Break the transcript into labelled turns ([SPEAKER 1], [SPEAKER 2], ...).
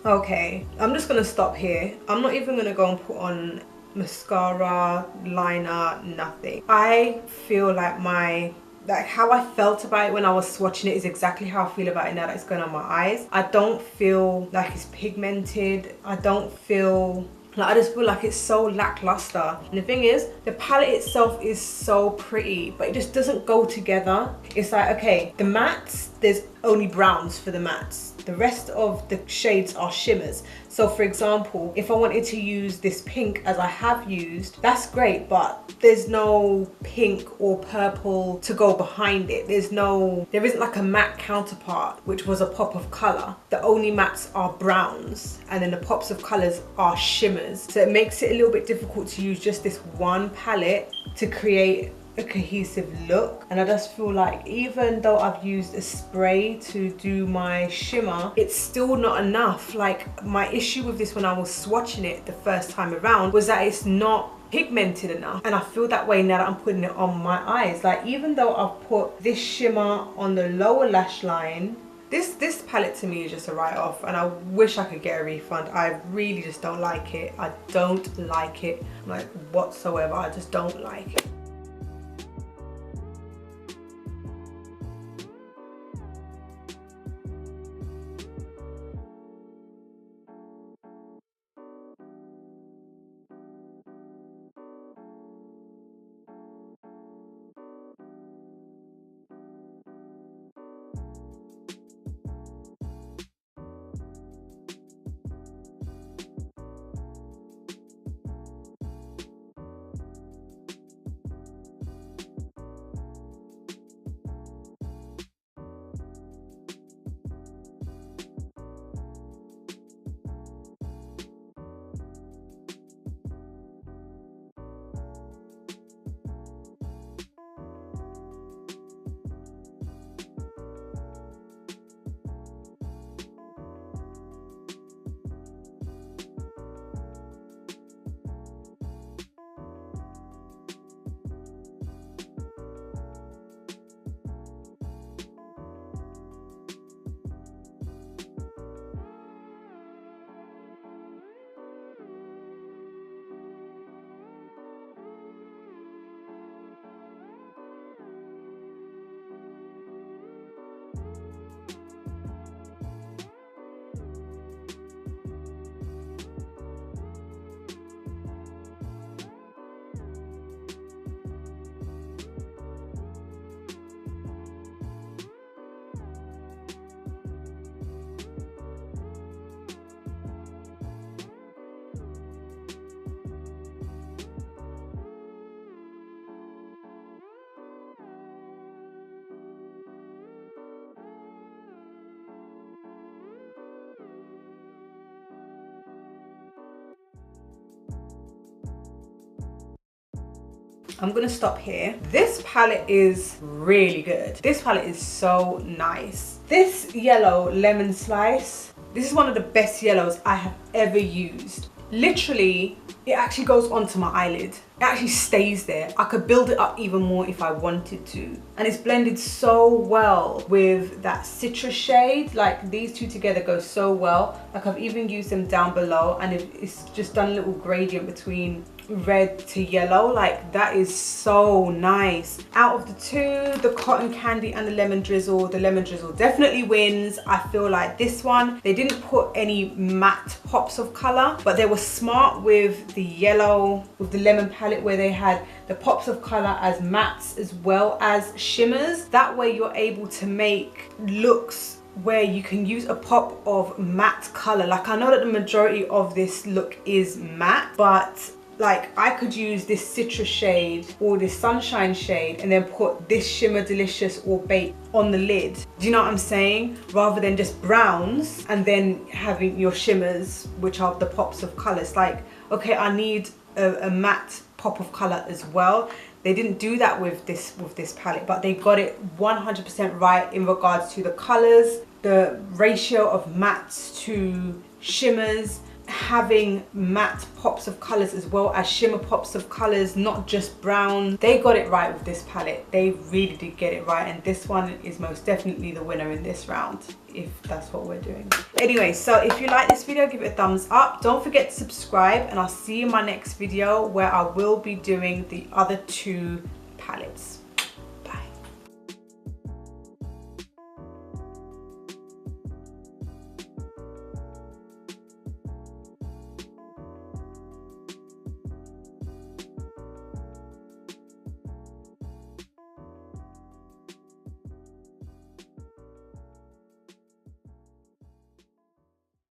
[SPEAKER 1] Okay, I'm just gonna stop here. I'm not even gonna go and put on mascara, liner, nothing. I feel like how I felt about it when I was swatching it is exactly how I feel about it now that it's going on my eyes. I don't feel like it's pigmented. I just feel like it's so lackluster. And the thing is, the palette itself is so pretty, but it just doesn't go together. It's like, okay, the mattes, there's only browns for the mattes. The rest of the shades are shimmers. So for example, if I wanted to use this pink as I have used, that's great, but there's no pink or purple to go behind it. There isn't like a matte counterpart, which was a pop of color. The only mattes are browns, and then the pops of colors are shimmers. So it makes it a little bit difficult to use just this one palette to create a cohesive look. And I just feel like even though I've used a spray to do my shimmer, it's still not enough. Like, my issue with this when I was swatching it the first time around was that it's not pigmented enough, and I feel that way now that I'm putting it on my eyes. Like, even though I've put this shimmer on the lower lash line, this palette to me is just a write-off, and I wish I could get a refund. I really just don't like it. I don't like it, like, whatsoever. I just don't like it. I'm gonna stop here. This palette is really good. This palette is so nice. This yellow lemon slice, this is one of the best yellows I have ever used. Literally, it actually goes onto my eyelid. It actually stays there. I could build it up even more if I wanted to. And it's blended so well with that citrus shade. Like, these two together go so well. Like, I've even used them down below, and it's just done a little gradient between red to yellow. Like, that is so nice. Out of the two, the cotton candy and the lemon drizzle definitely wins. I feel like this one, they didn't put any matte pops of color, but they were smart with the yellow, with the lemon palette, where they had the pops of color as mattes as well as shimmers. That way you're able to make looks where you can use a pop of matte color. Like, I know that the majority of this look is matte, but like, I could use this citrus shade or this sunshine shade and then put this shimmer delicious or bake on the lid. Do you know what I'm saying? Rather than just browns and then having your shimmers, which are the pops of colors. Like, okay, I need a matte pop of color as well. They didn't do that with this palette, but they got it 100% right in regards to the colors, the ratio of mattes to shimmers, having matte pops of colors as well as shimmer pops of colors, not just brown. They got it right with this palette. They really did get it right, and this one is most definitely the winner in this round, if that's what we're doing. Anyway, so if you like this video, give it a thumbs up. Don't forget to subscribe, and I'll see you in my next video where I will be doing the other 2 palettes.